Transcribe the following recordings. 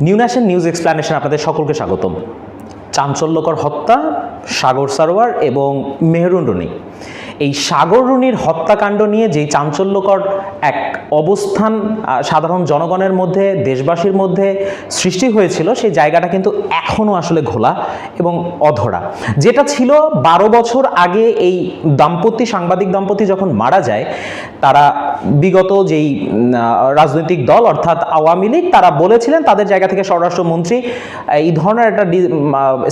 New nation news explanation আপনাদের সকলকে স্বাগতম। চাঞ্চল্যকর হত্যা, সাগর সারোয়ার এবং মেহরুন রুনি। এই সাগর রুনির হত্যাকাণ্ড নিয়ে যেই চাঞ্চল্যকর এক অবস্থান সাধারণ জনগণের মধ্যে, দেশবাসীর মধ্যে সৃষ্টি হয়েছিল, সেই জায়গাটা কিন্তু এখনও আসলে ঘোলা এবং অধরা। যেটা ছিল 12 বছর আগে এই সাংবাদিক দম্পতি যখন মারা যায়, তারা বিগত যেই রাজনৈতিক দল অর্থাৎ আওয়ামী লীগ, তারা বলেছিলেন তাদের জায়গা থেকে স্বরাষ্ট্রমন্ত্রী এই ধরনের একটা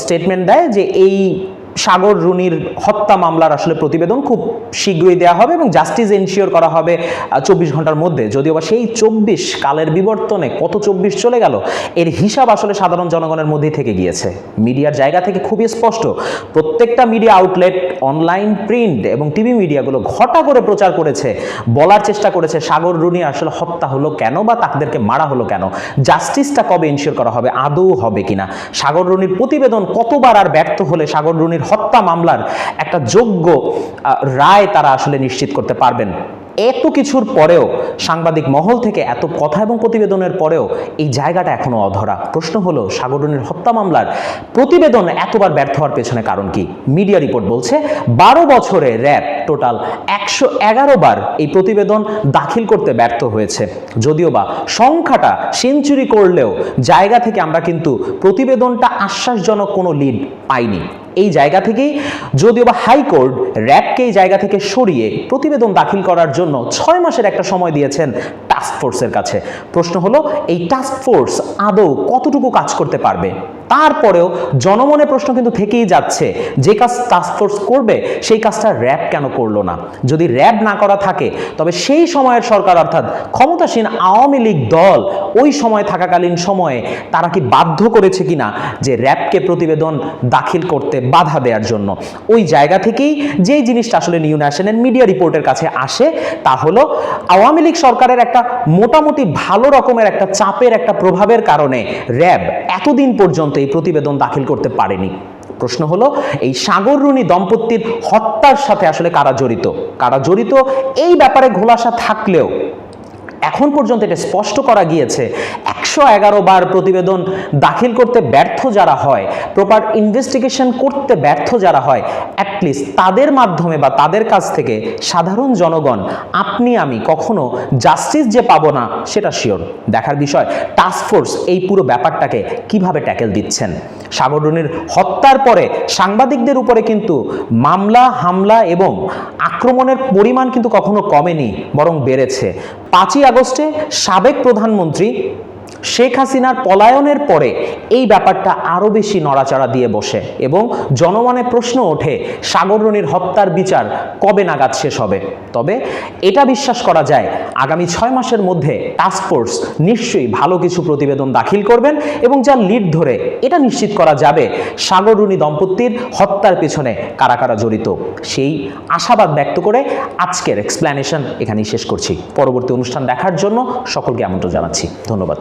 স্টেটমেন্ট দেয় যে এই সাগর রুনির হত্যা মামলার আসলে প্রতিবেদন খুব শীঘ্রই দেওয়া হবে এবং জাস্টিস এনশিওর করা হবে 24 ঘন্টার মধ্যে। যদিও বা সেই 24 কালের বিবর্তনে কত 24 চলে গেল, এর হিসাব আসলে সাধারণ জনগণের মধ্যেই থেকে গিয়েছে। মিডিয়ার জায়গা থেকে খুবই স্পষ্ট, প্রত্যেকটা মিডিয়া আউটলেট, অনলাইন, প্রিন্ট এবং টিভি মিডিয়াগুলো ঘটা করে প্রচার করেছে, বলার চেষ্টা করেছে সাগর রুনি আসলে হত্যা হলো কেন বা তাদেরকে মারা হলো কেন, জাস্টিসটা কবে এনশিওর করা হবে, আদৌ হবে কিনা, সাগর রুনির প্রতিবেদন কতবার আর ব্যর্থ হলে সাগর রুনির হত্যা মামলার একটা যোগ্য রায় তারা আসলে নিশ্চিত করতে পারবেন। এত কিছুর পরেও, সাংবাদিক মহল থেকে এত কথা এবং প্রতিবেদনের পরেও এই জায়গাটা এখনো অধরা। প্রশ্ন হলো, সাগর রুনির হত্যা মামলার প্রতিবেদন এতবার ব্যর্থ হওয়ার পেছনে কারণ কি? মিডিয়া রিপোর্ট বলছে 12 বছরে র্যাব টোটাল 111 বার এই প্রতিবেদন দাখিল করতে ব্যর্থ হয়েছে। যদিও বা সংখ্যাটা সেঞ্চুরি করলেও জায়গা থেকে আমরা কিন্তু প্রতিবেদনটা আশ্বাসজনক কোনো লিড পাইনি। এই জায়গা থেকেই যদিও বা হাইকোর্ট র্যাবকে এই জায়গা থেকে সরিয়ে প্রতিবেদন দাখিল করার জন্য 6 মাসের একটা সময় দিয়েছেন টাস্ক ফোর্সের কাছে। প্রশ্ন হলো, এই টাস্ক ফোর্স আদৌ কতটুকু কাজ করতে পারবে? তারপরেও জনমনে প্রশ্ন কিন্তু থেকেই যাচ্ছে, যে কাজ টাস্ক ফোর্স করবে সেই কাজটা র্যাব কেন করলো না? যদি র্যাব না করা থাকে, তবে সেই সময়ের সরকার অর্থাৎ ক্ষমতাসীন আওয়ামী লীগ দল ওই সময় থাকাকালীন সময়ে তারা কি বাধ্য করেছে কিনা যে র্যাবকে প্রতিবেদন দাখিল করতে বাধা দেওয়ার জন্য? ওই জায়গা থেকেই যেই জিনিসটা আসলে নিউ ন্যাশনের মিডিয়া রিপোর্টের কাছে আসে, তা হলো আওয়ামী লীগ সরকারের একটা মোটামুটি ভালো রকমের একটা চাপের একটা প্রভাবের কারণে র্যাব এতদিন পর্যন্ত এই প্রতিবেদন দাখিল করতে পারেনি। প্রশ্ন হলো, এই সাগর রুনি দম্পতির হত্যার সাথে আসলে কারা জড়িত এই ব্যাপারে ঘোলাসা থাকলেও এখন পর্যন্ত এটা স্পষ্ট করা গিয়েছে 111 বার প্রতিবেদন দাখিল করতে ব্যর্থ যারা হয়, প্রপার ইনভেস্টিগেশন করতে ব্যর্থ যারা হয়, অ্যাটলিস্ট তাদের মাধ্যমে বা তাদের কাছ থেকে সাধারণ জনগণ, আপনি আমি কখনো জাস্টিস যে পাবো না সেটা শিওর। দেখার বিষয় টাস্কফোর্স এই পুরো ব্যাপারটাকে কিভাবে ট্যাকেল দিচ্ছেন। সাগর রুনির হত্যার পরে সাংবাদিকদের উপরে কিন্তু মামলা, হামলা এবং আক্রমণের পরিমাণ কিন্তু কখনো কমেনি, বরং বেড়েছে। 5ই আগস্টে সাবেক প্রধানমন্ত্রী শেখ হাসিনার পলায়নের পরে এই ব্যাপারটা আরো বেশি নড়াচড়া দিয়ে বসে এবং জনমনে প্রশ্ন ওঠে, সাগর রুনির হত্যার বিচার কবে নাগাদ শেষ হবে? তবে এটা বিশ্বাস করা যায়, আগামী 6 মাসের মধ্যে টাস্কফোর্স নিশ্চয়ই ভালো কিছু প্রতিবেদন দাখিল করবেন এবং যার লিড ধরে এটা নিশ্চিত করা যাবে সাগর রুনি দম্পতির হত্যার পেছনে কারা কারা জড়িত। সেই আশাবাদ ব্যক্ত করে আজকের এক্সপ্লানেশন এখানেই শেষ করছি। পরবর্তী অনুষ্ঠান দেখার জন্য সকলকে আমন্ত্রণ জানাচ্ছি। ধন্যবাদ।